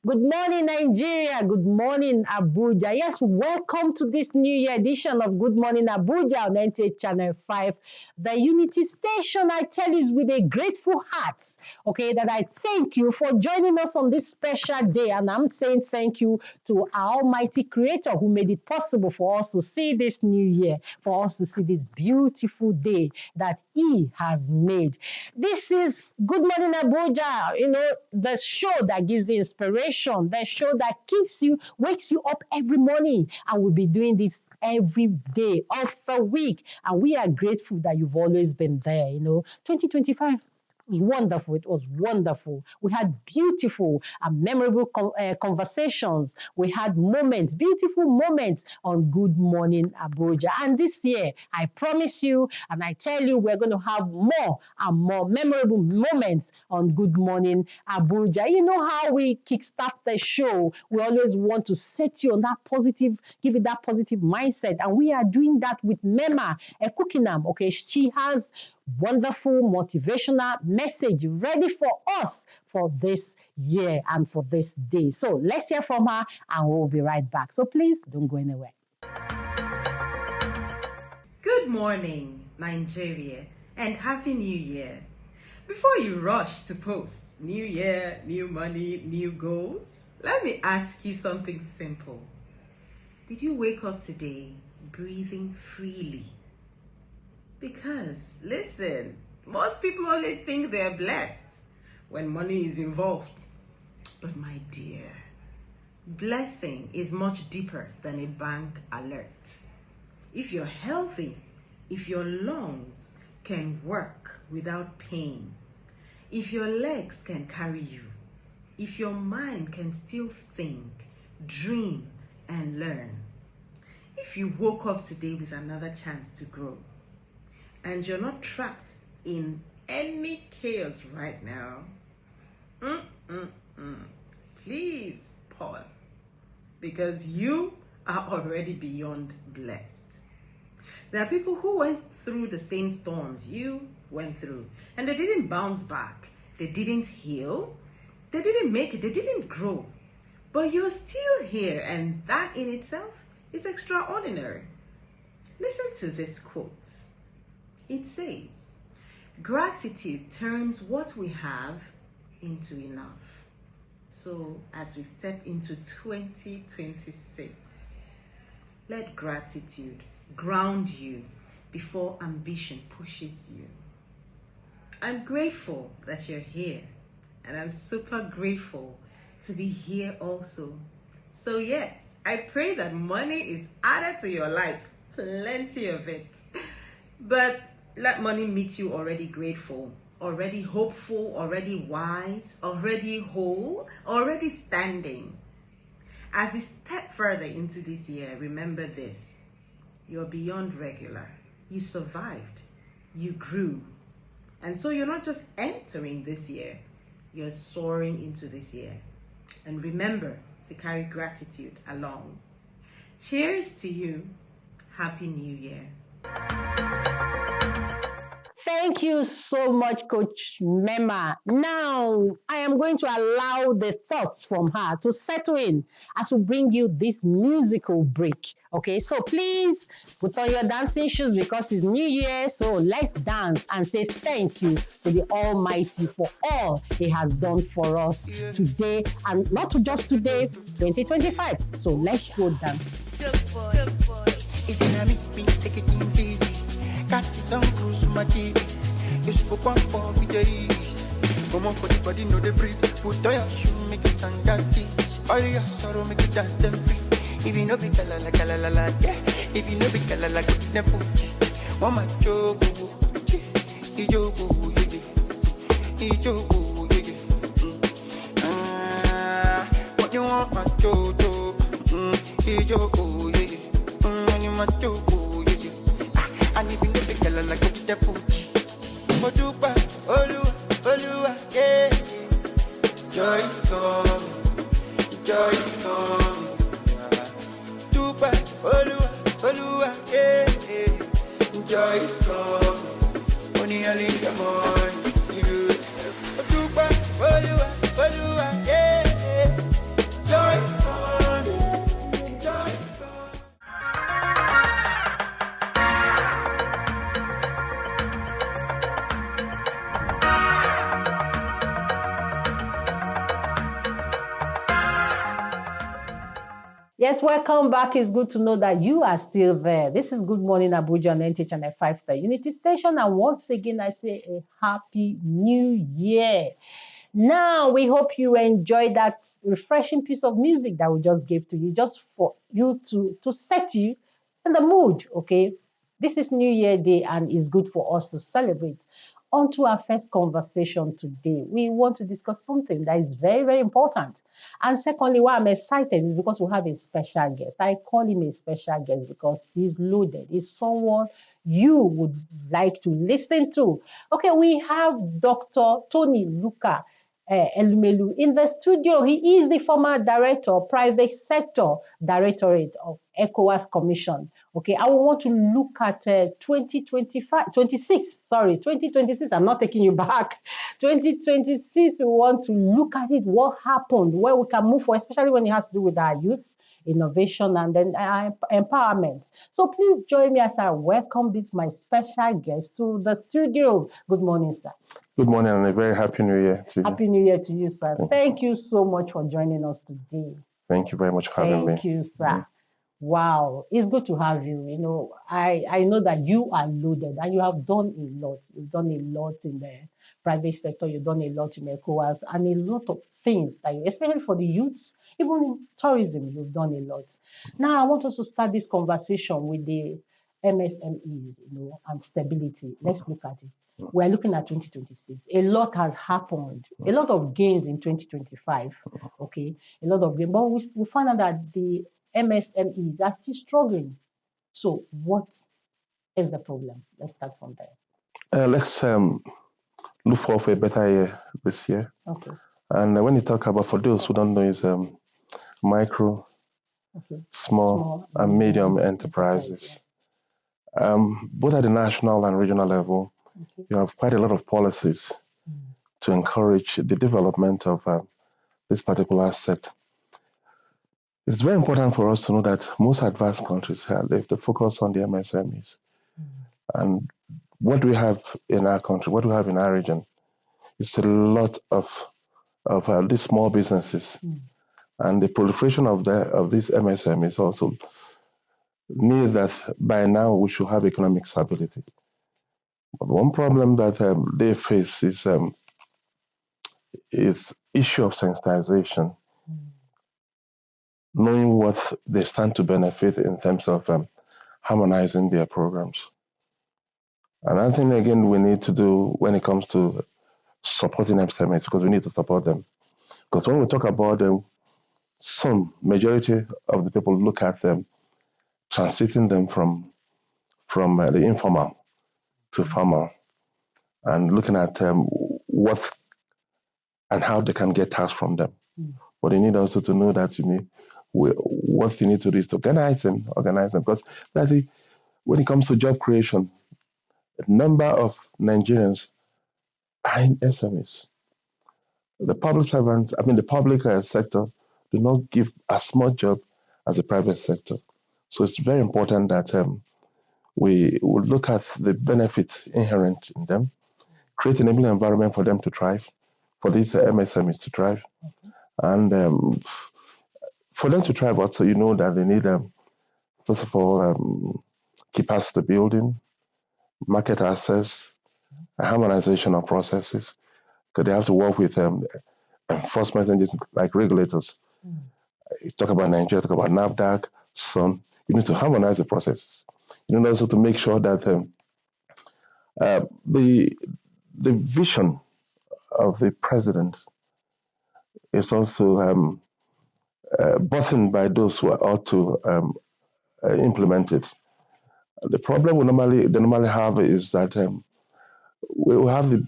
Good morning, Nigeria. Good morning, Abuja. Yes, welcome to this New Year edition of Good Morning Abuja on NTA Channel 5. The Unity Station, I tell you, is with a grateful heart, okay, that I thank you for joining us on this special day. And I'm saying thank you to our Almighty Creator who made it possible for us to see this new year, for us to see this beautiful day that He has made. This is Good Morning Abuja, the show that gives you inspiration, the show that keeps you, wakes you up every morning. And we'll be doing this every day of the week. And we are grateful that you've always been there. 2025 was wonderful. It was wonderful. We had beautiful and memorable conversations. We had moments, beautiful moments on Good Morning Abuja. And this year, I promise you, and I tell you, we're going to have more and more memorable moments on Good Morning Abuja. You know how we kickstart the show. We always want to set you on that positive, give you that positive mindset. And we are doing that with Mema Ekukinam. Okay, she has wonderful motivational message ready for us for this year and for this day. So let's hear from her and we'll be right back. So please don't go anywhere. Good morning, Nigeria, and Happy New Year. Before you rush to post New Year, new money, new goals, let me ask you something simple. Did you wake up today breathing freely? Because, listen, most people only think they're blessed when money is involved. But my dear, blessing is much deeper than a bank alert. If you're healthy, if your lungs can work without pain, if your legs can carry you, if your mind can still think, dream, and learn, if you woke up today with another chance to grow, and you're not trapped in any chaos right now, please pause, because you are already beyond blessed. There are people who went through the same storms you went through, and they didn't bounce back, they didn't heal, they didn't make it, they didn't grow, but you're still here, and that in itself is extraordinary. Listen to this quote. It says, gratitude turns what we have into enough. So as we step into 2026, let gratitude ground you before ambition pushes you. I'm grateful that you're here, and I'm super grateful to be here also. So yes, I pray that money is added to your life, plenty of it. But let money meet you already grateful, already hopeful, already wise, already whole, already standing. As you step further into this year, remember this. You're beyond regular. You survived. You grew. And so you're not just entering this year, you're soaring into this year. And remember to carry gratitude along. Cheers to you. Happy New Year. Thank you so much, Coach Mema. Now, I am going to allow the thoughts from her to settle in as we bring you this musical break. Okay, so please put on your dancing shoes because it's New Year. So let's dance and say thank you to the Almighty for all He has done for us today, and not just today, 2025. So let's go dance. Good boy, good boy. It's in me, take it easy. Got this on cruise to my cheeks. You spoke one for days. Come on for the body, know the breathe. Put on your shoe, make it stand that this. All your sorrow, make it dance them free. If you know be kalala, kalala, yeah. If you know be kalala, go to them put. One my joke, ijogo, yeah. What you want, my jojo, ijogo, yeah. When you my jojo. And even the big girl like the pooch. Odupa, Olua, yeah. Joy is coming, joy is coming. Dupa, Olua, yeah. Joy is coming. Only early in the morning. Odupa, Olua, yeah. Yes, welcome back. It's good to know that you are still there. This is Good Morning Abuja on NT Channel 5, the Unity Station. And once again, I say a happy new year. Now, we hope you enjoyed that refreshing piece of music that we just gave to you, just for you to set you in the mood, okay? This is New Year Day and it's good for us to celebrate. On to our first conversation today. We want to discuss something that is very, very important. And secondly, why I'm excited is because we have a special guest. I call him a special guest because he's loaded. He's someone you would like to listen to. Okay, we have Dr. Tony Luka Elumelu in the studio. He is the former director, private sector directorate of ECOWAS Commission. Okay, I want to look at 2026. I'm not taking you back. 2026, we want to look at it, what happened, where we can move forward, especially when it has to do with our youth, innovation, and then empowerment. So please join me as I welcome this, my special guest, to the studio. Good morning, sir. Good morning and a very happy new year to you. Happy New Year to you, sir. Thank you so much for joining us today. Thank you very much for having me. Thank you, sir. Wow, it's good to have you. You know, I know that you are loaded and you have done a lot. You've done a lot in the private sector, you've done a lot in ECOWAS, and a lot of things that you, especially for the youths, even in tourism, you've done a lot. Now, I want us to start this conversation with the MSMEs, and stability. Let's look at it. We're looking at 2026. A lot has happened. A lot of gains in 2025. Okay, a lot of gains. But we found out that the MSMEs are still struggling. So what is the problem? Let's start from there. Let's look forward for a better year this year. Okay. And when you talk about, for those who don't know, is micro, small, and medium enterprises. Both at the national and regional level, you have quite a lot of policies to encourage the development of this particular sector. It's very important for us to know that most advanced countries have the focus on the MSMEs. And what we have in our country, what we have in our region, is a lot of these small businesses. And the proliferation of these MSMEs also means that by now we should have economic stability. But one problem that they face is issue of sensitization. Knowing what they stand to benefit in terms of harmonizing their programs. Another thing, again, we need to do when it comes to supporting MSMEs, because we need to support them. Because when we talk about them, majority of the people look at them, transiting them from the informal to formal, and looking at what and how they can get tasks from them. But you need also to know that what you need to do is to organize them, because when it comes to job creation, a number of Nigerians are in SMEs. The public servants, the public sector do not give as much job as the private sector. So it's very important that we will look at the benefits inherent in them, create an enabling environment for them to thrive, for these MSMEs to thrive. And for them to thrive also, you know that they need, first of all, capacity building, market access, harmonization of processes, because they have to work with enforcement agencies like regulators. You talk about Nigeria, talk about NAFDAC, SUN. You need to harmonize the processes. You need also to make sure that the vision of the president is also buttoned by those who ought to implement it. The problem they normally have is that we will have the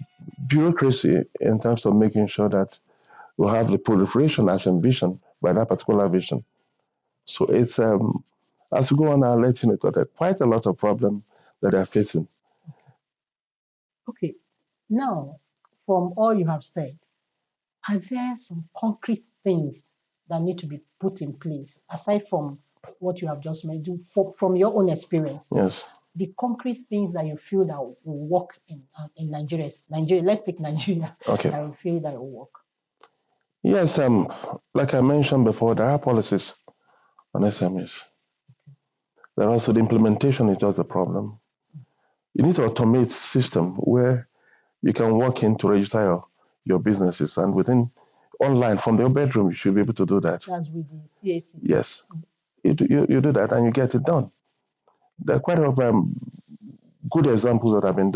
bureaucracy in terms of making sure that we have the proliferation as envisioned by that particular vision. So it's, as we go on, I'll let you know that there are quite a lot of problems that they're facing. Okay. Now, from all you have said, are there some concrete things that need to be put in place, aside from what you have just mentioned, from your own experience? Yes. The concrete things that you feel that will work in Nigeria. Let's take Nigeria. Okay. I will feel that will work. Yes, like I mentioned before, there are policies on SMEs. Then also the implementation is just a problem. You need to automate system where you can walk in to register your businesses, and within online from your bedroom, you should be able to do that. That's with the CAC. Yes, you do that and you get it done. There are quite a lot of good examples that have been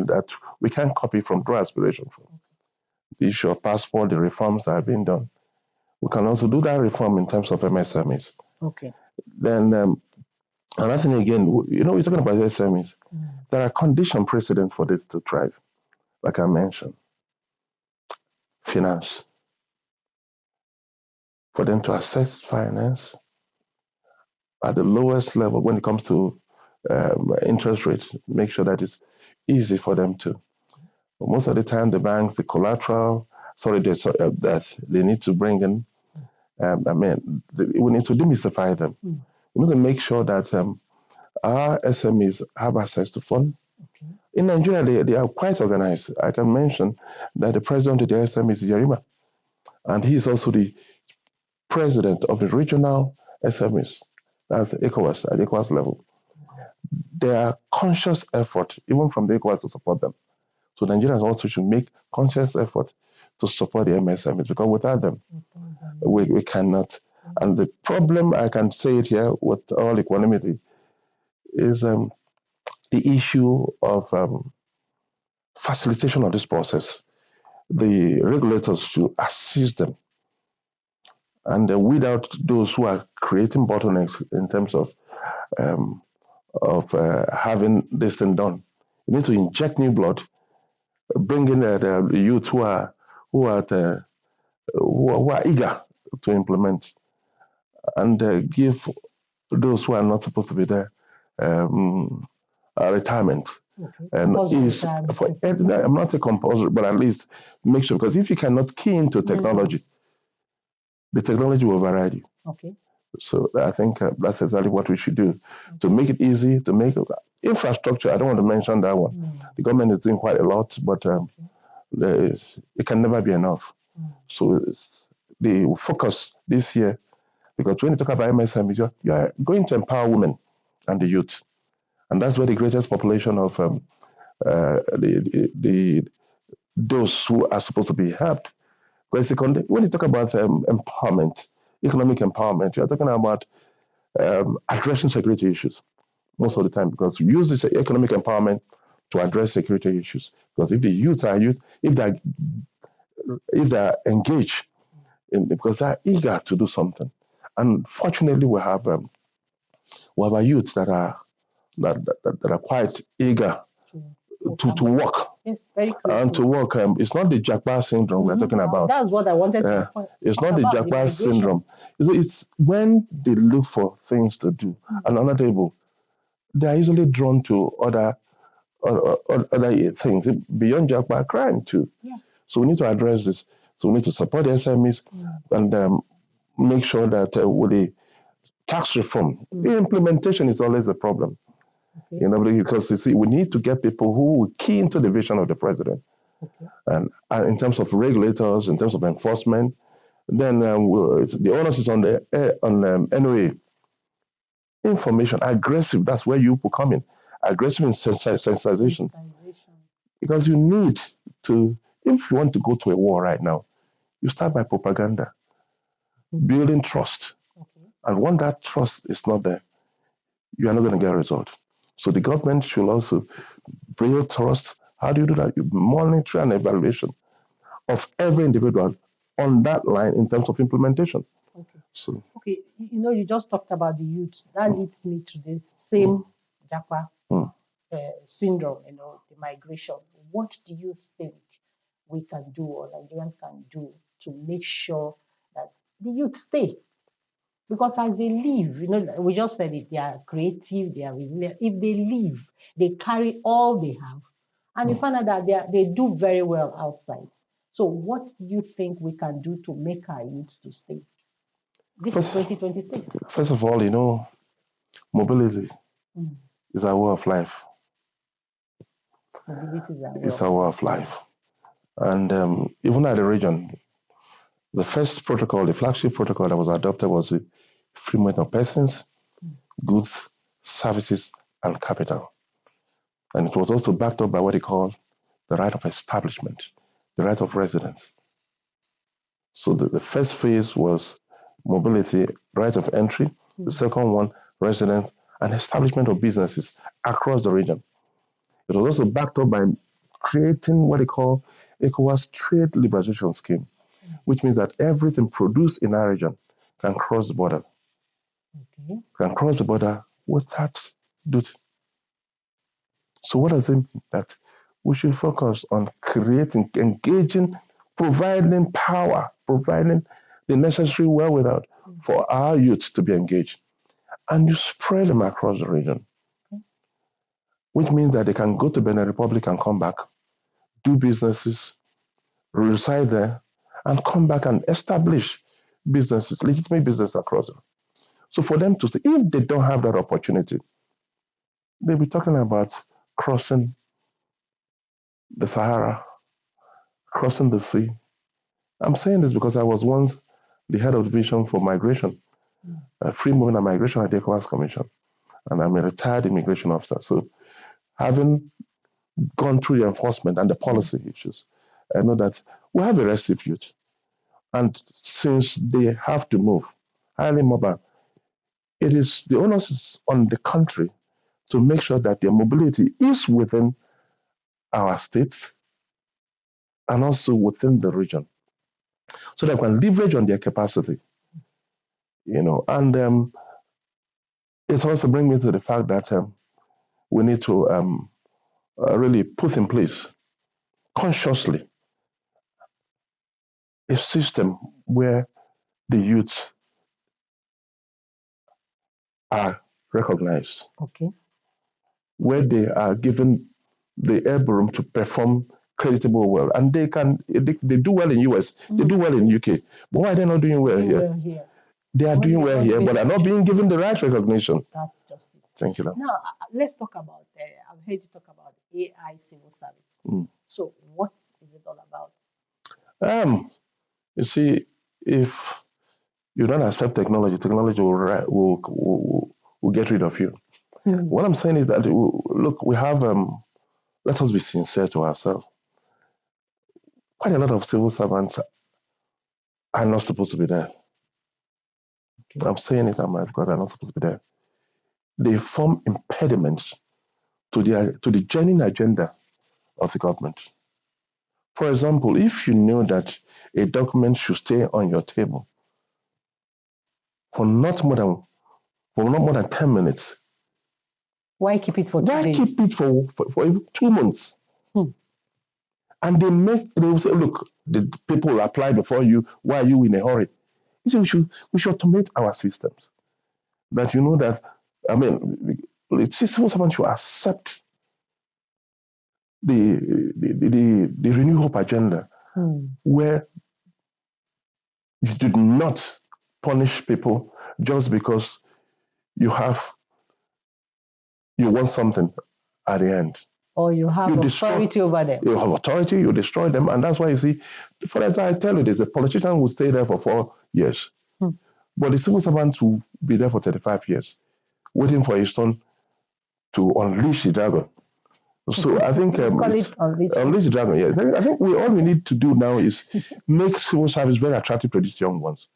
that we can copy from, draw aspiration from. The issue of passport, the reforms that have been done. We can also do that reform in terms of MSMEs. Okay. Then another thing again, we're talking about SMEs. There are condition precedent for this to thrive, like I mentioned. Finance. For them to access finance at the lowest level when it comes to interest rates, make sure that it's easy for them to. But most of the time, the banks, the collateral, that they need to bring in, we need to demystify them. We need to make sure that our SMEs have access to funds. Okay. In Nigeria, they are quite organized. I can mention that the president of the SME is Yerima, and he is also the president of the regional SMEs. That's ECOWAS, at ECOWAS level. There are conscious effort, even from the ECOWAS, to support them. So Nigerians also should make conscious effort to support the MSMEs, because without them, we cannot. And the problem, I can say it here with all equanimity, is the issue of facilitation of this process. The regulators should assist them, and weed out those who are creating bottlenecks in terms of having this thing done. You need to inject new blood, bring in the youth who are eager to implement, and give those who are not supposed to be there a retirement. Okay. And I'm not a compulsory, but at least make sure, because if you cannot key into technology, the technology will override you. Okay. So I think that's exactly what we should do to make it easy, to make infrastructure. I don't want to mention that one. The government is doing quite a lot, but it can never be enough. So it's the focus this year, because when you talk about MSMEs, you are going to empower women and the youth. And that's where the greatest population of those who are supposed to be helped. Because when you talk about empowerment, economic empowerment, you're talking about addressing security issues most of the time, because you use this economic empowerment to address security issues. Because if the youth are if they're engaged, because they're eager to do something. And fortunately, we have our youths that are quite eager to work. Yes, very creative. And to work. It's not the Jackpot syndrome we're talking about. That's what I wanted to point. It's not the Jackpot syndrome. It's when they look for things to do and on the table, they are easily drawn to other things beyond Jackpot crime too. Yeah. So we need to address this. So we need to support the SMEs and make sure that with the tax reform, the implementation is always a problem. Okay. Because you see, we need to get people who will key into the vision of the president. Okay. And in terms of regulators, in terms of enforcement, then the onus is on the NOA. Information, aggressive, that's where you will come in. Aggressive in sensitization. Because you need to, if you want to go to a war right now, you start by propaganda, building trust. Okay. And when that trust is not there, you are not going to get a result. So the government should also build trust. How do you do that? You monitor and evaluation of every individual on that line in terms of implementation. Okay. So. Okay, you just talked about the youth. That leads me to this same Japa syndrome, the migration. What do you think we can do, or Nigerians can do, to make sure that the youth stay? Because as they leave, we just said it, they are creative, they are resilient. If they leave, they carry all they have. And you find out that they do very well outside. So what do you think we can do to make our youth to stay? This is 2026. First of all, mobility is our way of life. Mobility is our way of life. And even at the region, the first protocol, the flagship protocol that was adopted was the free movement of persons, goods, services, and capital. And it was also backed up by what they call the right of establishment, the right of residence. So the first phase was mobility, right of entry. The second one, residence and establishment of businesses across the region. It was also backed up by creating what they call ECOWAS Trade Liberalization Scheme, which means that everything produced in our region can cross the border. Can cross the border without duty. So what does it mean? That we should focus on creating, engaging, providing power, providing the necessary wherewithal for our youth to be engaged. And you spread them across the region, which means that they can go to Benin Republic and come back, do businesses, reside there, and come back and establish businesses, legitimate business across them. So for them to say, if they don't have that opportunity, they'll be talking about crossing the Sahara, crossing the sea. I'm saying this because I was once the head of division for migration, free movement and migration at the ECOWAS Commission, and I'm a retired immigration officer. So having gone through the enforcement and the policy issues, I know that we have a restive youth. And since they have to move, highly mobile, it is the onus is on the country to make sure that their mobility is within our states and also within the region, so that we can leverage on their capacity. And it also brings me to the fact that we need to really put in place consciously a system where the youths are recognized, where they are given the air room to perform creditable well, and they do well in US, they do well in UK, but why are they not doing well here? They are doing well here, but are not being given the right recognition. That's just it. Thank you. Now, let's talk about, I've heard you talk about AI civil service. So what is it all about? You see, if you don't accept technology, technology will get rid of you. What I'm saying is that, look, we have, let us be sincere to ourselves. Quite a lot of civil servants are not supposed to be there. I'm saying it, because they're not supposed to be there. They form impediments to the genuine agenda of the government. For example, if you know that a document should stay on your table for not more than 10 minutes, why keep it for 2 days? Why keep it for even 2 months? And they will say, look, the people will apply before you. Why are you in a hurry? You see, we should automate our systems. That you know that, civil servants should accept the Renew Hope agenda, where you do not punish people just because you want something at the end. Or you have authority over them. You have authority, you destroy them. And that's why you see, for example, I tell you, there's a politician who will stay there for 4 years. But the civil servant will be there for 35 years, waiting for his turn to unleash the dragon. So I think unleash the dragon. Yes, I think all we need to do now is make civil service very attractive to these young ones.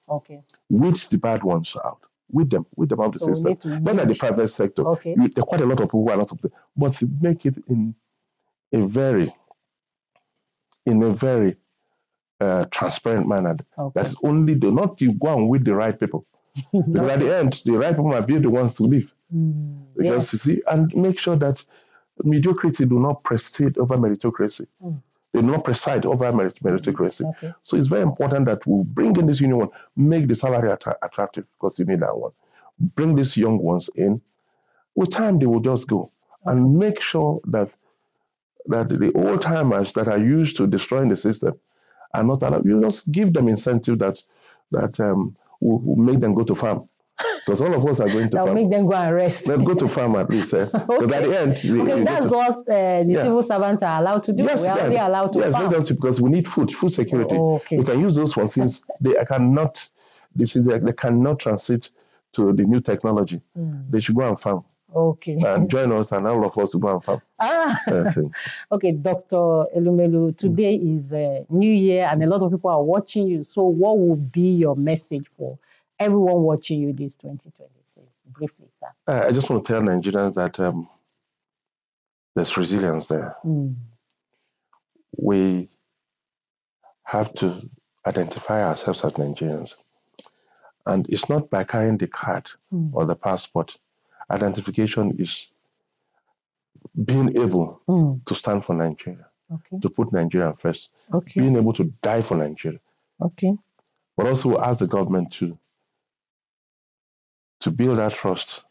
Weed the bad ones out. Weed them out of the system. Not like the private sector. There are quite a lot of people who are not something, but to make it in a very transparent manner. That's only not you go and weed the right people. Because at the end, the right people might be the ones to leave. Because you see, and make sure that mediocrity do not preside over meritocracy. They do not preside over meritocracy. So it's very important that we bring in this union one, make the salary attractive, because you need that one. Bring these young ones in. With time, they will just go. And make sure that the old timers that are used to destroying the system are not allowed. You just give them incentive that will make them go to farm. Because all of us are going to farm. Make them go and rest. Let's go to farm at least. Because at the end... that's what the civil servants are allowed to do. Yes, we are allowed to farm. Yes, because we need food security. We can use those ones since they cannot transit to the new technology. They should go and farm. Okay. And join us, and all of us will go and farm. Okay, Dr. Elumelu, today is New Year, and a lot of people are watching you. So, what would be your message for everyone watching you this 2026? Briefly, sir. I just want to tell Nigerians that there's resilience there. We have to identify ourselves as Nigerians. And it's not by carrying the card or the passport. Identification is being able to stand for Nigeria, to put Nigeria first, being able to die for Nigeria. But also ask the government to build that trust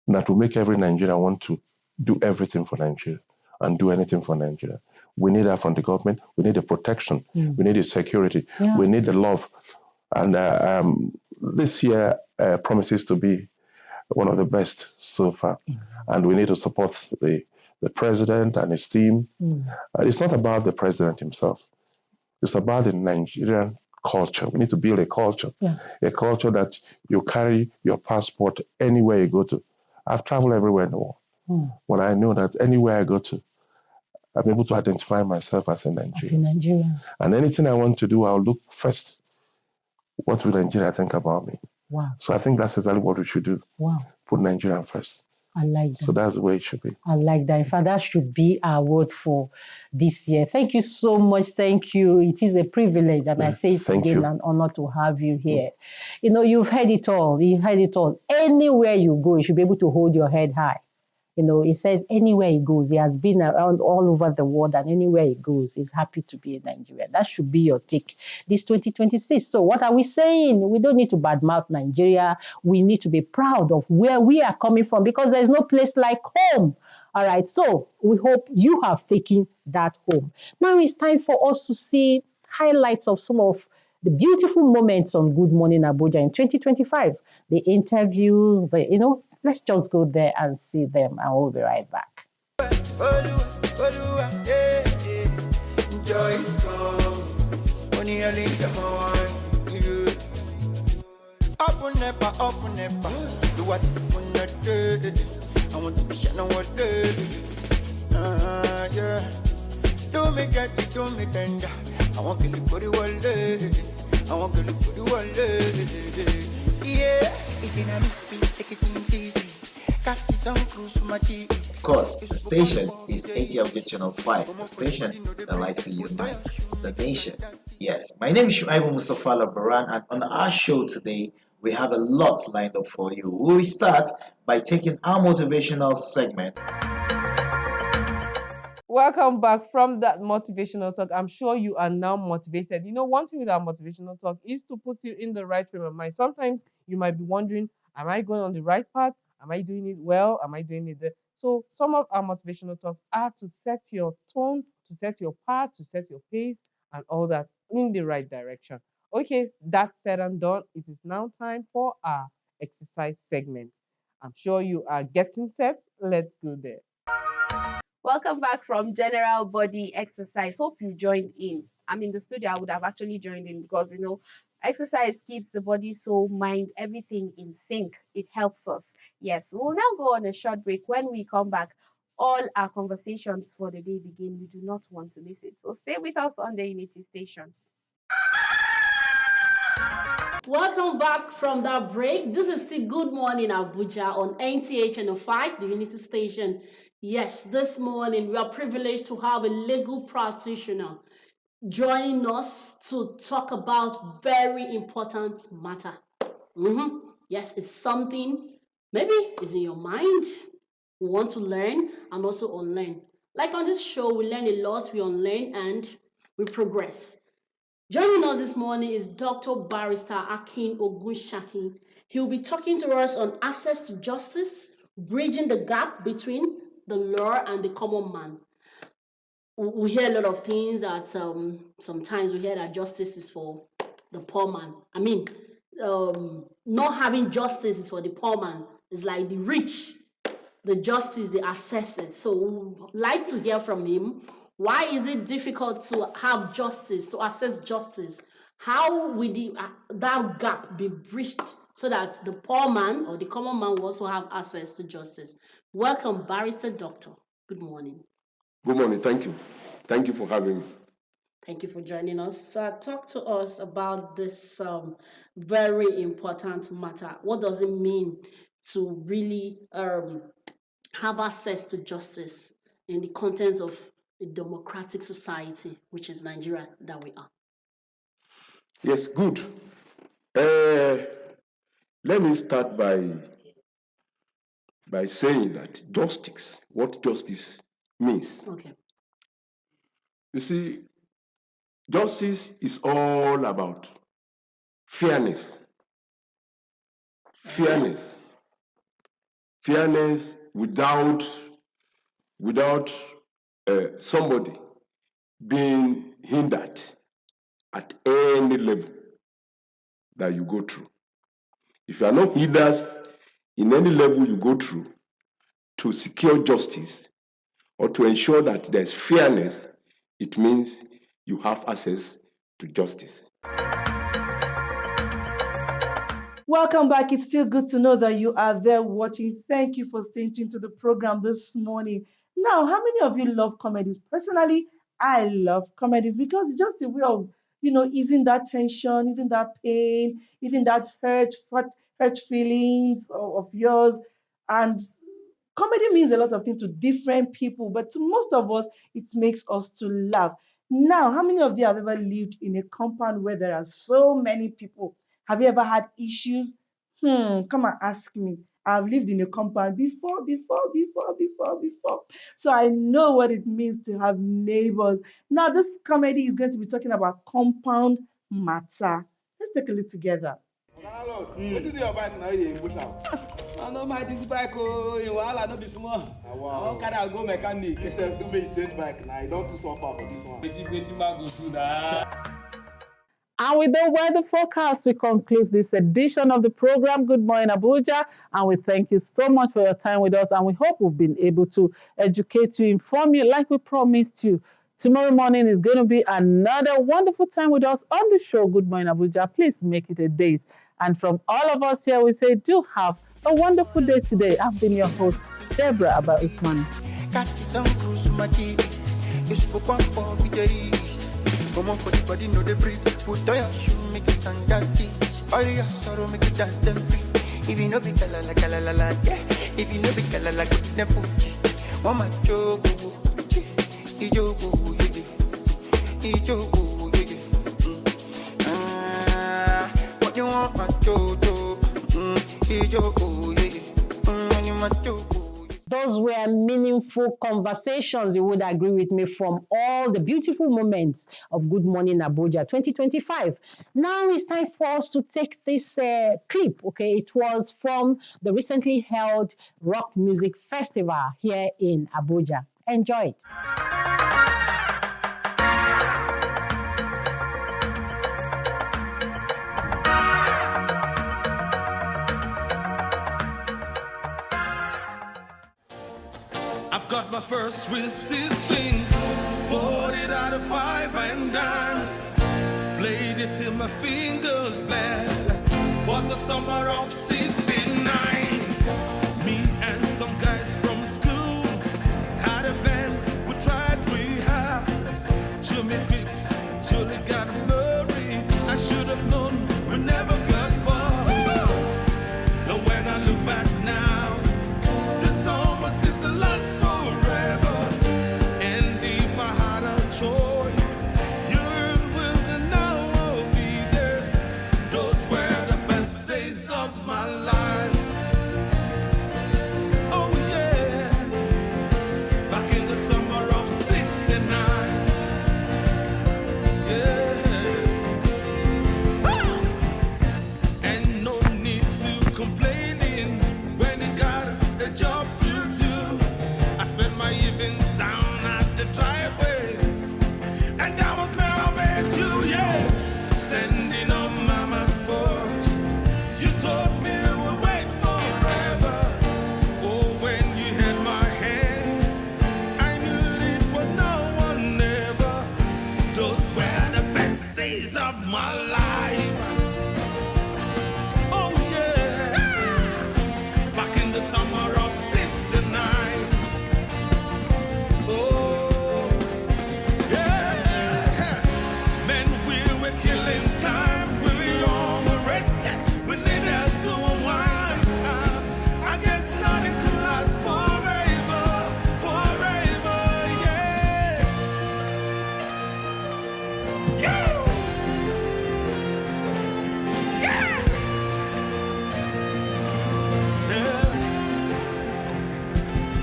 that will make every Nigerian want to do everything for Nigeria and do anything for Nigeria. We need that from the government. We need the protection. We need the security. We need the love. And this year promises to be one of the best so far. And we need to support the president and his team. It's not about the president himself. It's about the Nigerian culture. We need to build a culture that you carry your passport anywhere you go to. I've traveled everywhere in the world. But I know that anywhere I go to, I'm able to identify myself as a Nigerian. And anything I want to do, I'll look first. What will Nigeria think about me? So I think that's exactly what we should do. Put Nigeria first. I like that. So that's the way it should be. I like that. In fact, that should be our word for this year. Thank you so much. Thank you. It is a privilege, and I say it again, an honor to have you here. You know, you've heard it all. You've heard it all. Anywhere you go, you should be able to hold your head high. You know, he said anywhere he goes, he has been around all over the world, and anywhere he goes, he's happy to be a Nigerian. That should be your tick this 2026. So what are we saying? We don't need to badmouth Nigeria. We need to be proud of where we are coming from, because there's no place like home. All right, so we hope you have taken that home. Now it's time for us to see highlights of some of the beautiful moments on Good Morning Abuja in 2025. The interviews, let's just go there and see them, and we'll be right back. Don't make it, don't make tender. I want to live for the world. I want to live for the world. Yeah, it's in a little, take it easy. Catch some cruise for my tea. Of course, the station is Abuja Channel 5, the station that likes to unite the nation. Yes, my name is Shuaibu Mustafa Labaran, and on our show today, we have a lot lined up for you. We will start by taking our motivational segment. Welcome back from that motivational talk. I'm sure you are now motivated. You know, one thing with our motivational talk is to put you in the right frame of mind. Sometimes you might be wondering, am I going on the right path? Am I doing it well? Am I doing it there? So some of our motivational talks are to set your tone, to set your path, to set your pace, and all that in the right direction. Okay, that said and done, it is now time for our exercise segment. I'm sure you are getting set. Let's go there. Welcome back from General Body Exercise. Hope you joined in. I'm in the studio. I would have actually joined in because, exercise keeps the body, soul, mind, everything in sync. It helps us. Yes, we'll now go on a short break. When we come back, all our conversations for the day begin. We do not want to miss it. So stay with us on the Unity Station. Welcome back from that break. This is still Good Morning Abuja on NTA Channel 5, the Unity Station. Yes, this morning we are privileged to have a legal practitioner joining us to talk about very important matter. Yes, it's something maybe it's in your mind. We want to learn and also unlearn. Like on this show, we learn a lot, we unlearn, and we progress. Joining us this morning is Dr. Barrister Akin Ogunshaki. He will be talking to us on access to justice, bridging the gap between the law and the common man. We hear a lot of things that sometimes we hear that justice is for the poor man. I mean, not having justice is for the poor man. It's like the rich, the justice, they access it. So we would like to hear from him. Why is it difficult to have justice, to access justice? How will that gap be bridged so that the poor man or the common man will also have access to justice? Welcome, Barrister Doctor. Good morning. Good morning. Thank you. Thank you for having me. Thank you for joining us. Talk to us about this very important matter. What does it mean to really have access to justice in the contents of a democratic society, which is Nigeria, that we are? Yes, good. Let me start by saying that justice, what justice means. Okay. You see, justice is all about fairness. Fairness. Fairness without somebody being hindered at any level that you go through. If you are not hindered in any level you go through to secure justice or to ensure that there's fairness, it means you have access to justice. Welcome back. It's still good to know that you are there watching. Thank you for staying tuned to the program this morning. Now, how many of you love comedies? Personally, I love comedies because it's just a way of, easing that tension, easing that pain, easing that hurt feelings of yours. And comedy means a lot of things to different people, but to most of us, it makes us to laugh. Now, how many of you have ever lived in a compound where there are so many people? Have you ever had issues? Come and ask me. I've lived in a compound before. So I know what it means to have neighbors. Now, this comedy is going to be talking about compound matter. Let's take a look together. What did your bike now? You push out. I know my this bike. Oh, you all no be small. Wow. How can I go mechanic? You said do me change bike now. You don't too suffer for this one. Waiting, go through that. And with the weather forecast, we conclude this edition of the program, Good Morning Abuja. And we thank you so much for your time with us. And we hope we've been able to educate you, inform you like we promised you. Tomorrow morning is going to be another wonderful time with us on the show, Good Morning Abuja. Please make it a date. And from all of us here, we say, do have a wonderful day today. I've been your host, Deborah Abba Usman. Come on for the body, know the breathe. Put on your shoe, make it stand that teach. All your sorrow, make it dance them free. If you know be kalala, yeah. If you know be kalala, go to them food. Mama jogo, ijogo, ijogo, what you want, my jojo, ijogo, my jogo. Those were meaningful conversations, you would agree with me, from all the beautiful moments of Good Morning Abuja 2025. Now it's time for us to take this clip, okay? It was from the recently held Rock Music Festival here in Abuja. Enjoy it. Got my first wrist swing, bought it out of 5 and dime, played it till my fingers bled. Was the summer of '69. Me and some guys from school had a band. We tried really hard. Jimmy quit, Julie got married. I should have known we never got far. But when I look back now, the summer sister lost. My summer of '69. Oh, yeah. Men, we were killing time. We were young and restless. We needed to unwind. I guess nothing could last forever, forever, yeah. Yeah. Yeah.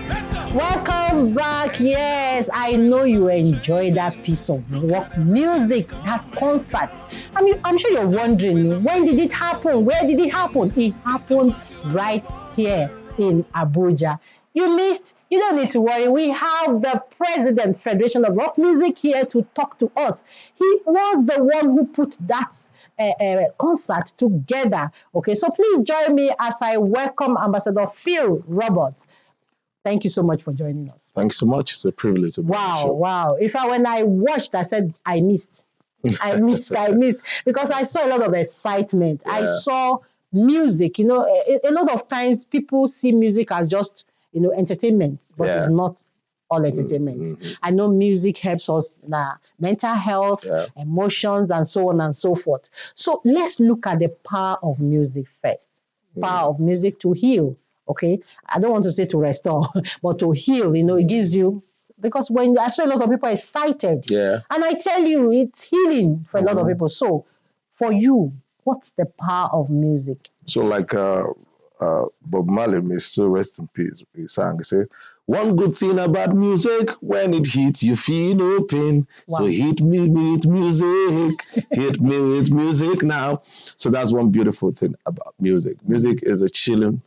Let's go. Welcome back. Yes, I know you enjoy that piece of rock music, that concert. I mean, I'm sure you're wondering, when did it happen? Where did it happen? It happened right here in Abuja. You missed? You don't need to worry. We have the President, Federation of Rock Music, here to talk to us. He was the one who put that concert together. Okay, so please join me as I welcome Ambassador Phil Roberts. Thank you so much for joining us. Thanks so much. It's a privilege to be on the show. Wow. In fact, when I watched, I said, I missed. I missed. Because I saw a lot of excitement. I saw music. You know, a lot of times people see music as just, entertainment, but it's not all entertainment. I know music helps us in our mental health, emotions, and so on and so forth. So let's look at the power of music first. Power of music to heal. Okay, I don't want to say to restore, but to heal, it gives you, because when I saw a lot of people excited, and I tell you, it's healing for a lot of people. So for you, what's the power of music? So like Bob Marley, may still rest in peace, he sang, he said, one good thing about music, when it hits, you feel no pain. Wow. So hit me with music, hit me with music now. So that's one beautiful thing about music. Music is a chilling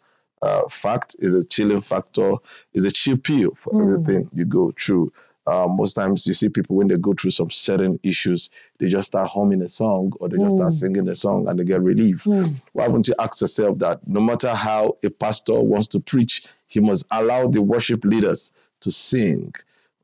fact, is a chilling factor, is a chill pill for everything you go through. Most times you see people when they go through some certain issues, they just start humming a song or they just start singing a song and they get relief. Why wouldn't you ask yourself that no matter how a pastor wants to preach, he must allow the worship leaders to sing,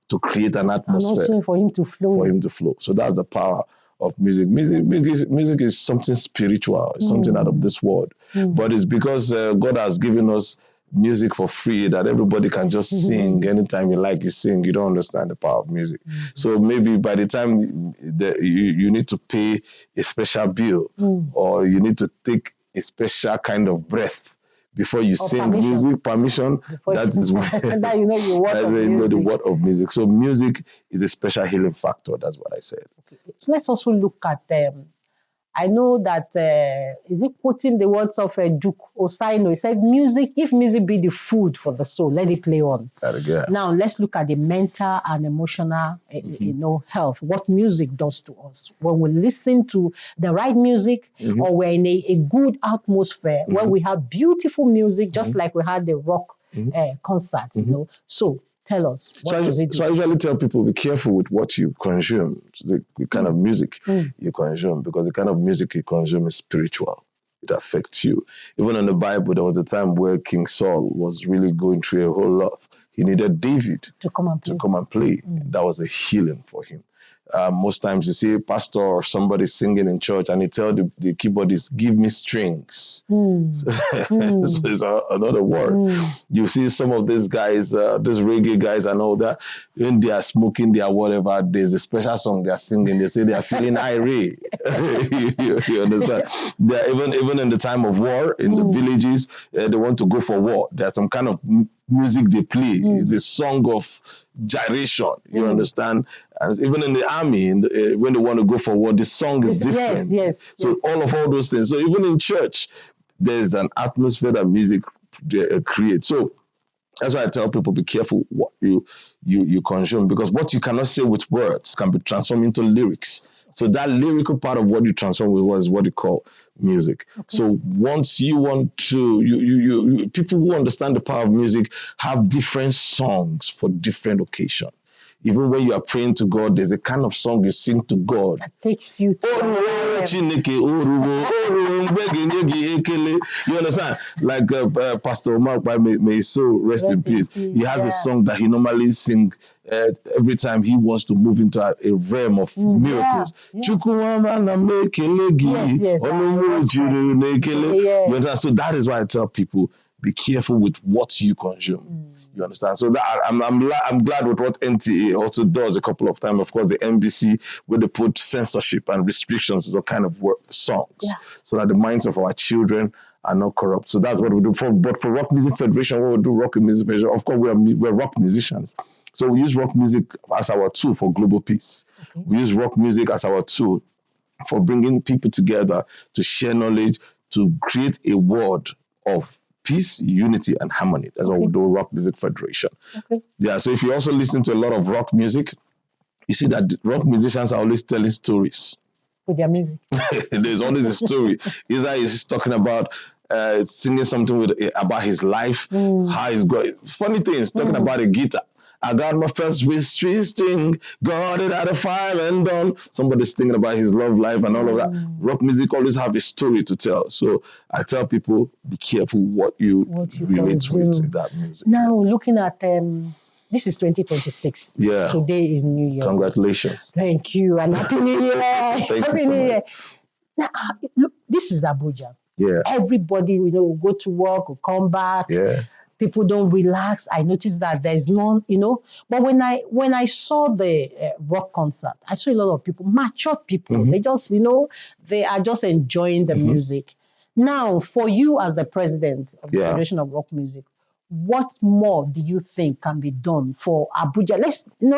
to create an atmosphere. And also for him to flow. So that's the power of music. Music is something spiritual, it's something out of this world. But it's because God has given us music for free that everybody can just sing anytime you like, you sing. You don't understand the power of music. So maybe by the time you need to pay a special bill or you need to take a special kind of breath before you sing permission, that is when that you know the word of music. So music is a special healing factor. That's what I said. Okay. So let's also look at I know that, is it quoting the words of Duke Osaino? He said, if music be the food for the soul, let it play on. Now, let's look at the mental and emotional, health, what music does to us. When we listen to the right music or we're in a good atmosphere, when we have beautiful music, just like we had the rock concerts, So tell us, what does it do? So I usually tell people, be careful with what you consume, the kind of music you consume, because the kind of music you consume is spiritual. It affects you. Even in the Bible, there was a time where King Saul was really going through a whole lot. He needed David to come and play. That was a healing for him. Most times you see a pastor or somebody singing in church and he tell the keyboardist, give me strings. So it's another word. You see some of these guys, these reggae guys and all that, when they are smoking, they are whatever, there's a special song they are singing. They say they are feeling irate. you understand? They are even in the time of war, in the villages, they want to go for war. There's some kind of music they play. It's a song of gyration. You understand? And even in the army, when they want to go for war, the song is different. Yes. So all those things. So even in church, there's an atmosphere that music creates. So that's why I tell people, be careful what you consume, because what you cannot say with words can be transformed into lyrics. So that lyrical part of what you transform with is what you call music. Okay. So once you want to, you people who understand the power of music have different songs for different occasions. Even when you are praying to God, there's a kind of song you sing to God. That takes you to you understand? Like Pastor Mark, may his soul rest in peace. He has a song that he normally sings every time he wants to move into a realm of miracles. Yes. You understand? So that is why I tell people, be careful with what you consume. You understand? So that I'm glad with what NTA also does a couple of times. Of course, the NBC, where they put censorship and restrictions to the kind of songs, so that the minds of our children are not corrupt. So that's what we do. But for Rock Music Federation, what we do, Rock Music Federation, of course, we're rock musicians. So we use rock music as our tool for global peace. We use rock music as our tool for bringing people together to share knowledge, to create a world of peace, unity, and harmony. That's what we do, Rock Music Federation. Yeah, so if you also listen to a lot of rock music, you see that rock musicians are always telling stories. With their music. There's always a story. Either he's talking about singing something about his life, how he's going. Funny things, talking about a guitar. I got my first string string, got it out of fire and done. Somebody's thinking about his love life and all of that. Rock music always have a story to tell. So I tell people, be careful what you relate with that music. Now, looking at this is 2026. Yeah. Today is New Year. Congratulations. Thank you. And Happy New Year. Happy New Year. Now, look, this is Abuja. Yeah. Everybody, will go to work, will come back. Yeah. People don't relax. I noticed that there's no, But when I saw the rock concert, I saw a lot of people, matured people. They just, they are just enjoying the music. Now, for you as the president of the Federation of Rock Music, what more do you think can be done for Abuja?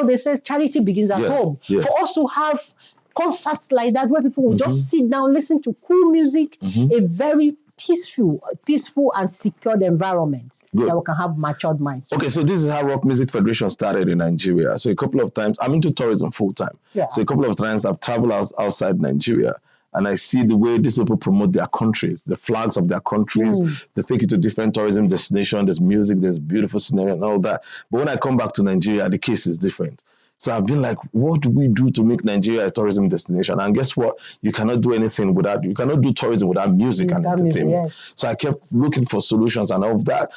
They say charity begins at home. Yeah. For us to have concerts like that where people will just sit down, listen to cool music, a very peaceful and secured environment that we can have matured minds. Okay, so this is how Rock Music Federation started in Nigeria. So a couple of times, I'm into tourism full time. Yeah. So a couple of times I've traveled outside Nigeria, and I see the way these people promote their countries, the flags of their countries. They take you to different tourism destinations. There's music, there's beautiful scenery and all that. But when I come back to Nigeria, the case is different. So I've been like, what do we do to make Nigeria a tourism destination? And guess what? You cannot do tourism without music and entertainment. Yes. So I kept looking for solutions and all of that.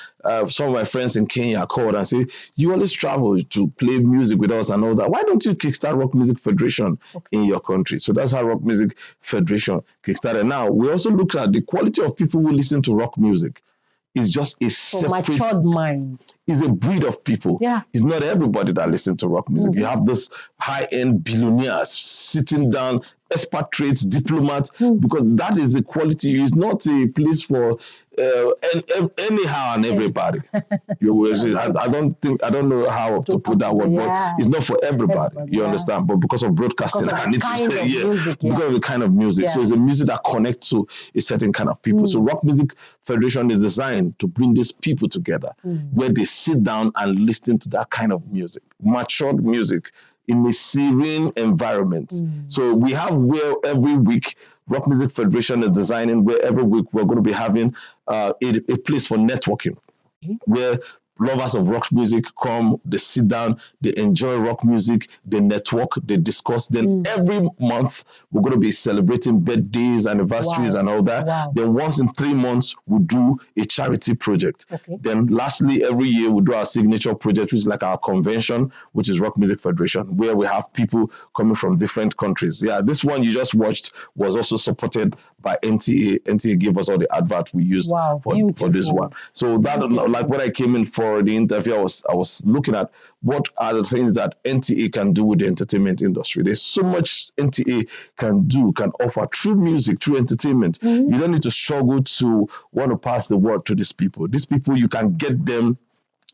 Some of my friends in Kenya called and said, you always travel to play music with us and all that. Why don't you kickstart Rock Music Federation in your country? So that's how Rock Music Federation kickstarted. Now, we also look at the quality of people who listen to rock music. Is just a separate matured mind. Is a breed of people. Yeah. It's not everybody that listens to rock music. You have this high-end billionaires sitting down, expatriates, diplomats, because that is the quality. It's not a place for anyhow and everybody. You will say, I don't know how to put that word, but it's not for everybody. You understand? But because of broadcasting, because of the kind of music. So it's a music that connects to a certain kind of people. So Rock Music Federation is designed to bring these people together, where they sit down and listen to that kind of music, matured music in a serene environment. So we have where every week Rock Music Federation is designing where every week we're going to be having a place for networking, where lovers of rock music come, they sit down, they enjoy rock music, they network, they discuss. Then every month, we're going to be celebrating birthdays, anniversaries, and all that. Then once in 3 months, we do a charity project. Then lastly, every year, we do our signature project, which is like our convention, which is Rock Music Federation, where we have people coming from different countries. Yeah, this one you just watched was also supported by NTA. NTA gave us all the advert we used for this one. So that, like when I came in for the interview, I was looking at what are the things that NTA can do with the entertainment industry. There's so much NTA can offer through music, through entertainment. You don't need to struggle to want to pass the word to these people. These people, you can get them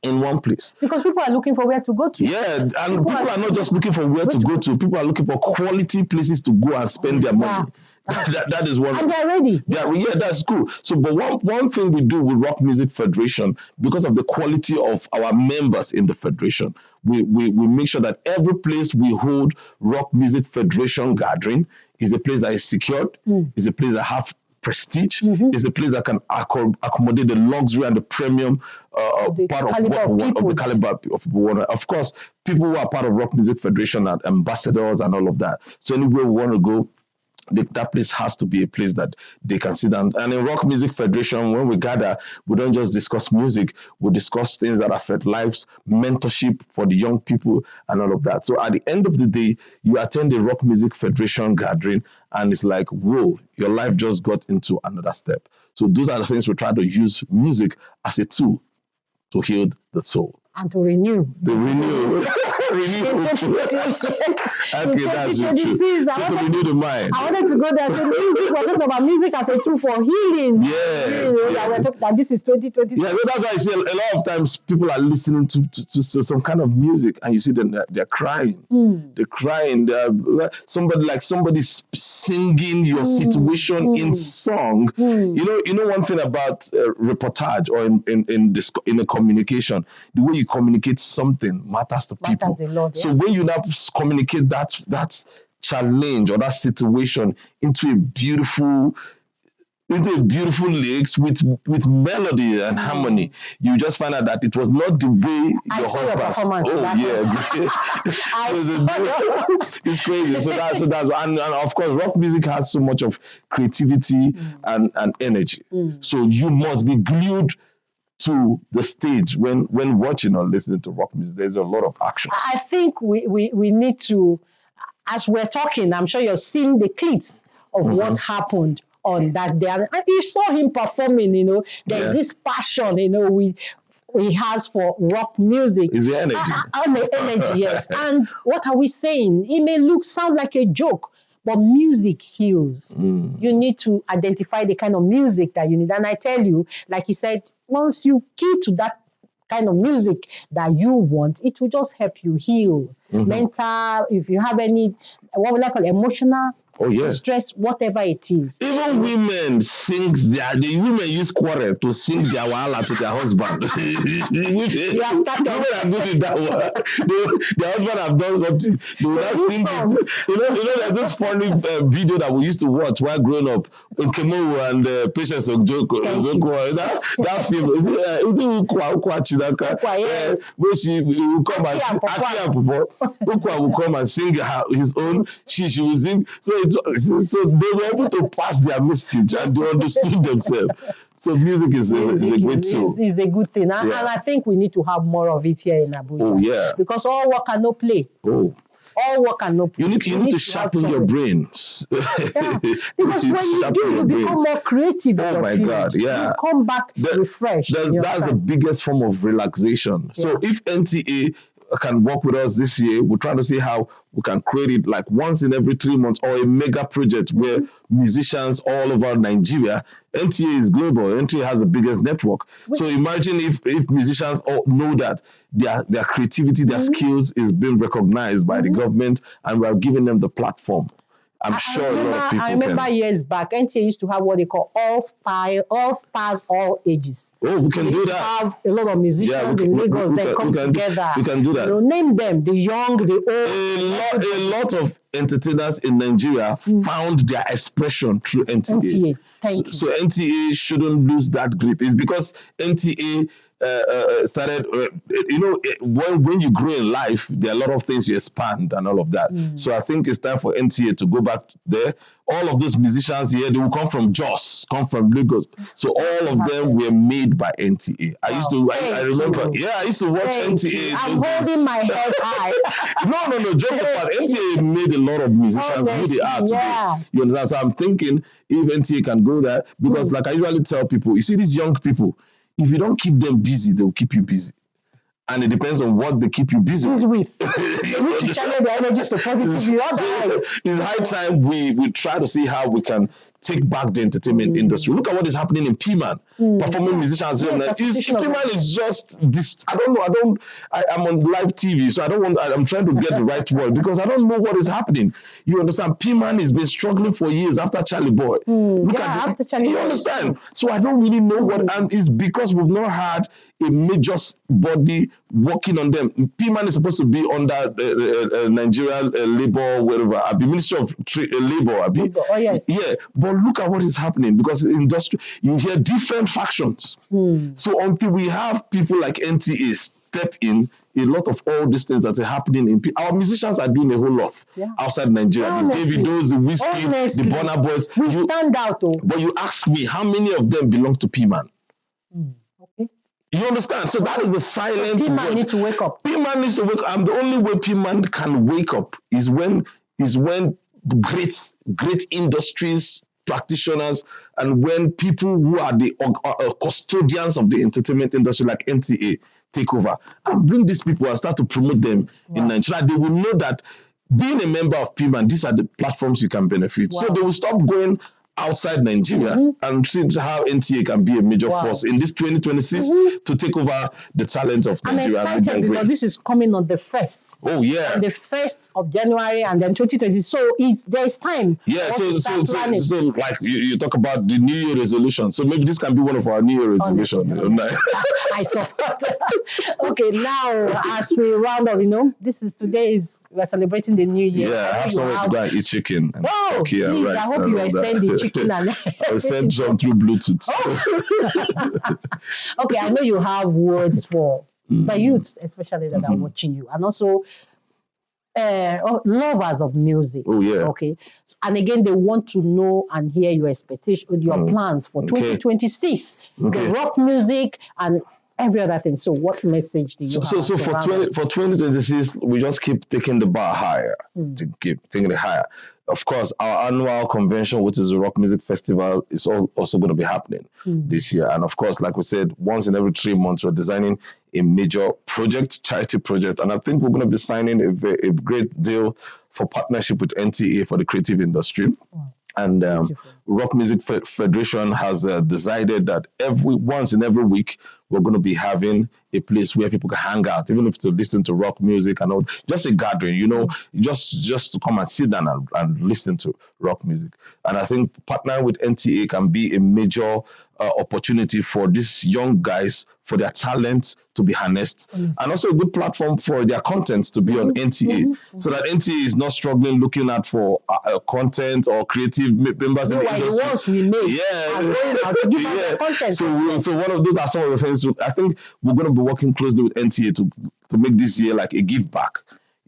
in one place. Because people are looking for where to go to. Yeah, and people are not just looking for where to go to. People are looking for quality places to go and spend their money. That is one. And they're ready. Yeah, that's cool. So, but one thing we do with Rock Music Federation, because of the quality of our members in the federation, we make sure that every place we hold Rock Music Federation gathering is a place that is secured, is a place that have prestige, is a place that can accommodate the luxury and the premium part of the caliber of people. Of course, people who are part of Rock Music Federation are ambassadors and all of that. So anywhere we want to go, that place has to be a place that they can sit down. And in Rock Music Federation, when we gather, we don't just discuss music, we discuss things that affect lives, mentorship for the young people, and all of that. So at the end of the day, you attend a Rock Music Federation gathering, and it's like, whoa, your life just got into another step. So those are the things we try to use music as a tool to heal the soul. And to renew. To renew. Renew. In Okay, 2026, that's so true. So to renew the mind. I wanted to go there. So music, we're talking about music as a tool for healing. Yes. That we're talking that this is 2026. Yeah, so that's why I say a lot of times people are listening to some kind of music, and you see them they're crying. They're crying. Somebody singing your situation in song. You know one thing about reportage or in a communication, the way you communicate something matters to people. Matters a lot, yeah. So when you now communicate that challenge or that situation into a beautiful lyrics with melody and harmony, you just find out that it was not the way your husband. It's crazy. So that's and of course rock music has so much of creativity and energy. So you must be glued to the stage when watching or listening to rock music. There's a lot of action. I think we need to, as we're talking, I'm sure you're seeing the clips of what happened on that day. And you saw him performing, there's this passion, he has for rock music. Is the energy? The energy, yes. And what are we saying? It may sound like a joke, but music heals. You need to identify the kind of music that you need. And I tell you, like he said, once you key to that kind of music that you want, it will just help you heal. Mental, if you have any, what would I call emotional, stress, whatever it is. Even women the women use quarrel to sing their wahala to their husband. You have started. Women are good in that one. Their husband have done something. They will not sing it. There's this funny video that we used to watch while growing up in Kemowo and Patience Ojoko. That film is it Ukwa Chinaka? Yes. Where she will come and Ukwa will come and sing his own. She will sing. So they were able to pass their message and they understood themselves. So music is a great tool. It's a good thing. And I think we need to have more of it here in Abuja. Oh, yeah. Because all work and no play. Oh. All work and no play. You need to sharpen your brain. Yeah. Because when you do, you become more creative. Oh my God, yeah. You come back refreshed. That's the biggest form of relaxation. Yeah. So if NTA can work with us this year, we're trying to see how we can create it like once in every 3 months or a mega project where musicians all over Nigeria, NTA is global, NTA has the biggest network. So imagine if musicians all know that their creativity, their skills is being recognized by the government and we're giving them the platform. I'm sure a lot of people I remember years back, NTA used to have what they call all stars, all ages. Oh, we can do that. Have a lot of musicians in Lagos that come together. We can do that. Name them, the young, the old. A lot of entertainers in Nigeria found their expression through NTA. Thank you. So NTA shouldn't lose that grip. It's because NTA started, when you grow in life, there are a lot of things you expand and all of that. So I think it's time for NTA to go back there. All of those musicians here, they will come from Jos, come from Lagos. So all of them were made by NTA. I remember, I used to watch NTA. I'm holding my head high. No, just apart. NTA made a lot of musicians who they are today. You understand? So I'm thinking if NTA can go there, because like I usually tell people, you see these young people, if you don't keep them busy, they'll keep you busy. And it depends on what they keep you busy with. They need to channel their energies to positivity. It's high time we try to see how we can take back the entertainment industry. Look at what is happening in P-Man. Performing musicians. P-Man is just this. I don't know. I'm on live TV, so I'm trying to get the right word because I don't know what is happening. You understand? P-Man has been struggling for years after Charlie Boy. After Charlie Boy. You understand? So I don't really know what, and it's because we've not had a major body working on them. P-Man is supposed to be under Nigeria Labor, whatever, Ministry of Labor. Oh, yes. Yeah, but look at what is happening because in industry, you hear different factions. So until we have people like NTA step in, a lot of all these things that are happening our musicians are doing a whole lot outside Nigeria. Honestly. The Davidos, the Whiskey, the Burna Boys. We stand out though. But you ask me, how many of them belong to P-Man? Okay. You understand? So that is the silent. So P-Man need to wake up. P-Man needs to wake up. And the only way P-Man can wake up is when great industries practitioners and when people who are the custodians of the entertainment industry like NTA take over and bring these people and start to promote them in Nigeria, they will know that being a member of PIMAN, these are the platforms you can benefit. So they will stop going outside Nigeria and see how NTA can be a major force in this 2026 to take over the talent of Nigeria. I'm excited because this is coming on the 1st. Oh, yeah. On the 1st of January and then 2020. So there's time. Yeah, so like you talk about the New Year resolution. So maybe this can be one of our New Year resolutions. I support. Okay, now as we round up, we're celebrating the New Year. Yeah, I have someone to go and eat chicken. And please, I hope you extend the chicken and I'll send some through Bluetooth. Okay, I know you have words for the youths, especially that are watching you, and also lovers of music. Oh yeah. Okay. And again, they want to know and hear your expectation, your plans for 2026, the rock music and every other thing. So what message do you have? So for 2026, we just keep taking the bar higher, to keep taking it higher. Of course, our annual convention, which is the Rock Music Festival, is also going to be happening this year. And of course, like we said, once in every 3 months, we're designing a major project, charity project. And I think we're going to be signing a great deal for partnership with NTA for the creative industry. And Rock Music Federation has decided that once in every week, we're going to be having a place where people can hang out, even if to listen to rock music and all, just a gathering, just to come and sit down and listen to rock music. And I think partnering with NTA can be a major opportunity for these young guys, for their talent to be harnessed, and also a good platform for their content to be on NTA, so that NTA is not struggling looking at for content or creative members in the industry. The ones we made are going out to give us their content. So one of those are some of the things. I think we're going to be working closely with NTA to make this year like a give back.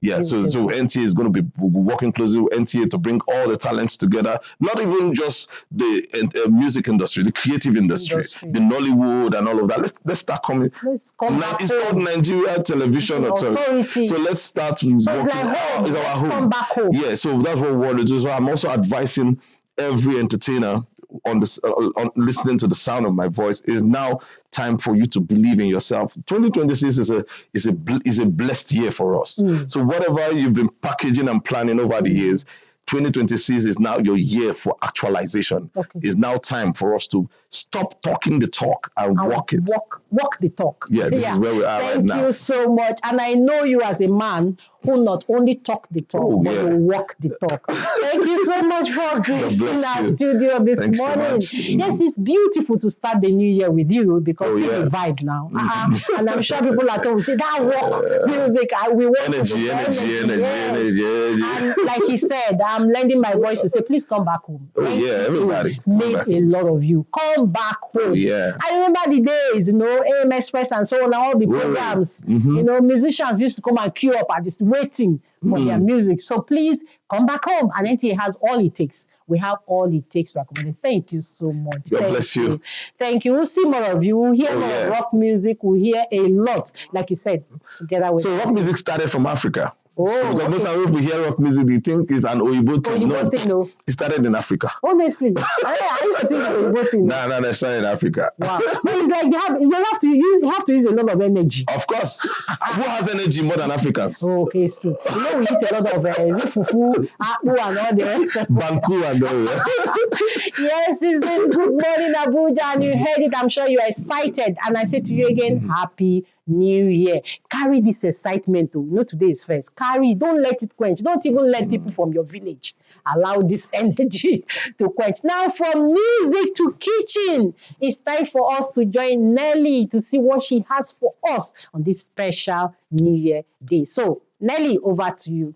Yeah, so NTA is going to be working closely with NTA to bring all the talents together, not even just the music industry, the creative industry, the Nollywood and all of that. Let's start coming. It's called Nigeria Television Authority. So let's start working. It's our home. Come back home. Yeah, so that's what we want to do. So I'm also advising every entertainer on this, listening to the sound of my voice. It is now time for you to believe in yourself. 2026 is a blessed year for us. So whatever you've been packaging and planning over the years, 2026 is now your year for actualization. It's now time for us to stop talking the talk and walk it. Walk the talk. Yeah, this is where we are right now. Thank you so much. And I know you as a man who not only talk the talk, but you walk the talk. Thank you so much for gracing our studio this morning. So yes, it's beautiful to start the new year with you because see the vibe now. And I'm sure people at home say that walk music. We want energy. And like he said, I'm lending my voice to say, please come back home. Everybody. Made a lot of you. Come back home. I remember the days, AM Express and so on, all the programs. Musicians used to come and queue up and just waiting for their music. So please come back home. And NTA has all it takes. We have all it takes to accommodate. Thank you so much. God bless you. Thank you. We'll see more of you. We'll hear more rock music. We'll hear a lot, like you said, together with. So rock music started from Africa. So because most of we hear rock music, we think it's an Oyibo thing. No, it started in Africa. Honestly, I used to think it's an Oyibo thing. No, it started in Africa. Wow. But it's like you have to use a lot of energy. Of course. Who has energy more than Africans? Okay, it's true. We eat a lot of fufu, akpu, and all the rest. Banku and all that. Yes, it's been Good Morning Abuja, and you heard it. I'm sure you're excited. And I say to you again, Happy New Year. Carry this excitement too. Today is first. Carry, don't let it quench. Don't even let people from your village allow this energy to quench. Now, from music to kitchen, it's time for us to join Nelly to see what she has for us on this special New Year day. So, Nelly, over to you.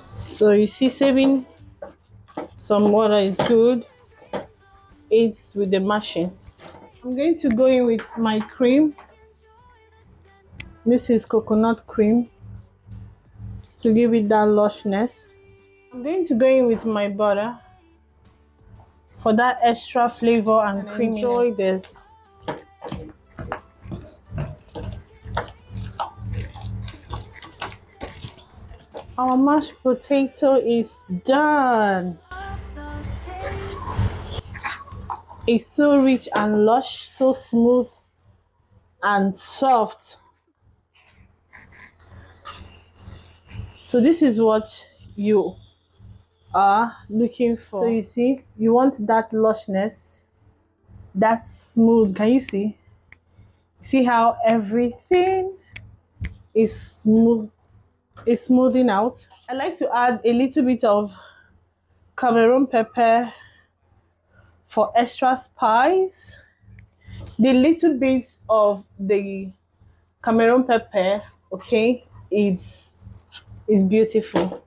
So you see, saving some water is good. It's with the mashing. I'm going to go in with my cream. This is coconut cream. to give it that lushness. I'm going to go in with my butter for that extra flavor and creaminess. Enjoy this. Our mashed potato is done. It's so rich and lush, so smooth and soft. So this is what you are looking for. So you see, you want that lushness, that smooth. Can you see? See how everything is smooth, is smoothing out. I like to add a little bit of Cameroon pepper for extra spice. The little bit of the Cameroon pepper, okay, is beautiful.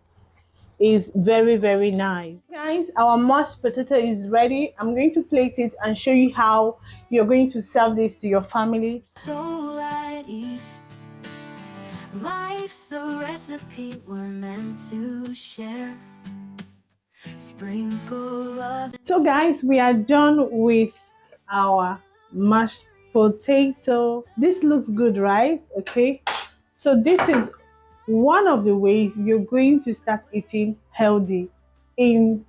Is very, very nice. Guys, our mashed potato is ready. I'm going to plate it and show you how you're going to serve this to your family. So at ease, life's a recipe we're meant to share. Sprinkle love. So guys, we are done with our mashed potato. This looks good, right? Okay, so this is one of the ways you're going to start eating healthy in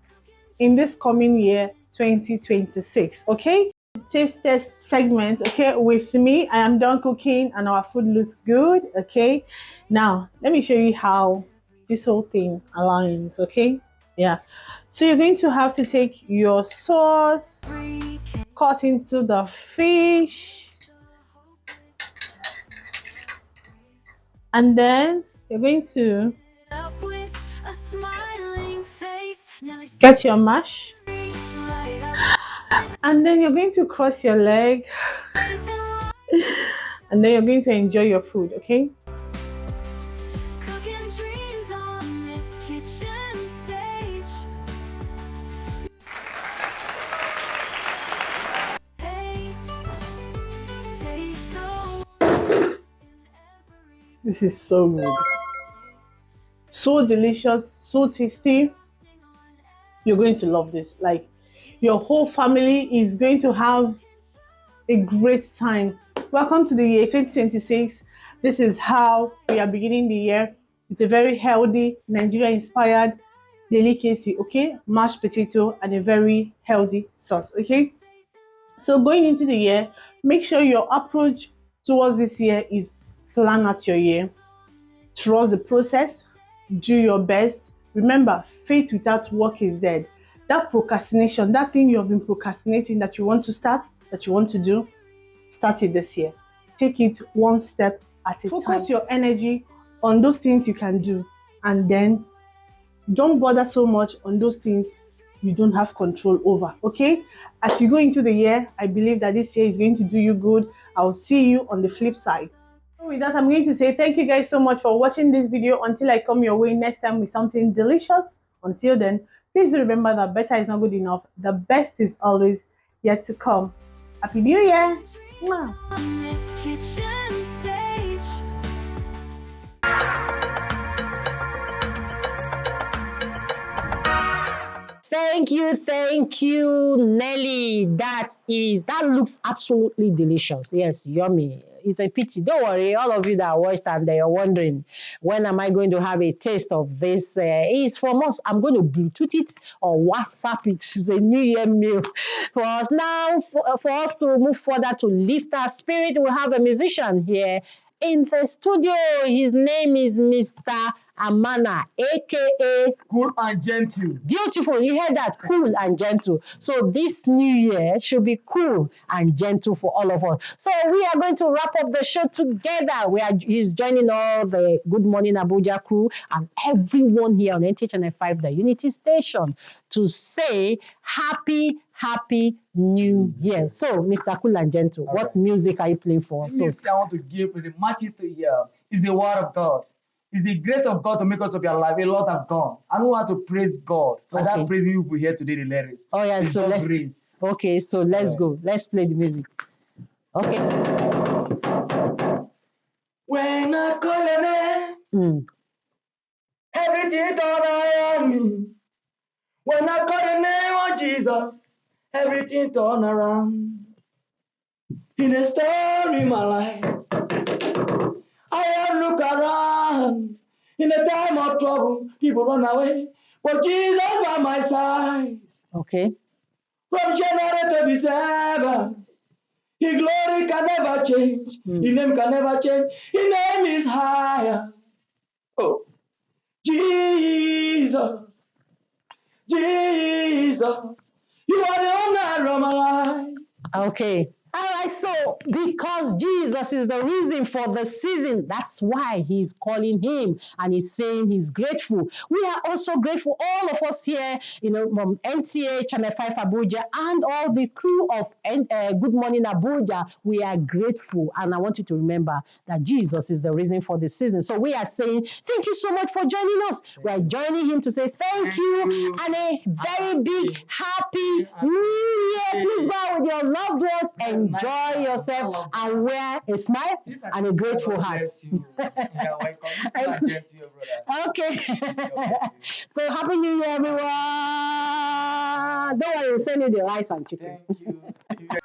this coming year 2026. Okay, taste test segment. Okay, with me, I am done cooking and our food looks good. Okay, now let me show you how this whole thing aligns. Okay, yeah, so you're going to have to take your sauce, cut into the fish, and then you're going to get your mash, and then you're going to cross your leg, and then you're going to enjoy your food. Okay, this is so good, so delicious, so tasty. You're going to love this. Like, your whole family is going to have a great time. Welcome to the year 2026. This is how we are beginning the year with a very healthy Nigeria inspired delicacy. Okay, mashed potato and a very healthy sauce. Okay, so going into the year, make sure your approach towards this year is plan out your year, trust the process, do your best. Remember, faith without work is dead. That procrastination, that thing you have been procrastinating that you want to start, that you want to do, start it this year. Take it one step at a time. Focus your energy on those things you can do, and then don't bother so much on those things you don't have control over. Okay, as you go into the year, I believe that this year is going to do you good. I'll see you on the flip side. With that, I'm going to say thank you guys so much for watching this video. Until I come your way next time with something delicious. Until then, please remember that better is not good enough. The best is always yet to come. Happy New Year! Mwah. Thank you, Nelly. That looks absolutely delicious. Yes, yummy. It's a pity. Don't worry, all of you that watched and they are wondering, when am I going to have a taste of this? It's from us. I'm going to Bluetooth it or WhatsApp it. It's a New Year meal for us. Now, for us to move further to lift our spirit, we have a musician here in the studio. His name is Mr. Amana, aka Cool and gentle. beautiful. You heard that, cool and gentle. So this new year should be cool and gentle for all of us. So we are going to wrap up the show together. He's joining all the Good Morning Abuja crew and everyone here on NTH Channel 5, the Unity Station, to say happy New Year. So, Mr. Cool and Gentle, what music are you playing for us? The music I want to give with the matches to hear is the word of God. It's the grace of God to make us of your life. A lot have gone. I know how to praise God. And that praising you will hear today, the lyrics. Oh, yeah. It's So grace. Okay, so let's go. Let's play the music. Okay. When I call your name, everything turn around me. When I call the name of Jesus, everything turn around. In a story in my life, I have look around. In a time of trouble, people run away, but Jesus by my side. Okay. From January to December, His glory can never change. His name can never change. His name is higher. Oh, Jesus, Jesus, you are the owner of my life. Okay. All right, so because Jesus is the reason for the season, that's why he's calling him and he's saying he's grateful. We are also grateful, all of us here, from NTA, Channel 5 Abuja, and all the crew of Good Morning Abuja. We are grateful. And I want you to remember that Jesus is the reason for the season. So we are saying, thank you so much for joining us. We are joining him to say thank you and a very big, happy New Year. Please go out with your loved ones, enjoy yourself, and wear a smile and a grateful heart. Okay. So happy New Year, everyone. Don't worry, we'll send you the rice and chicken. Thank you.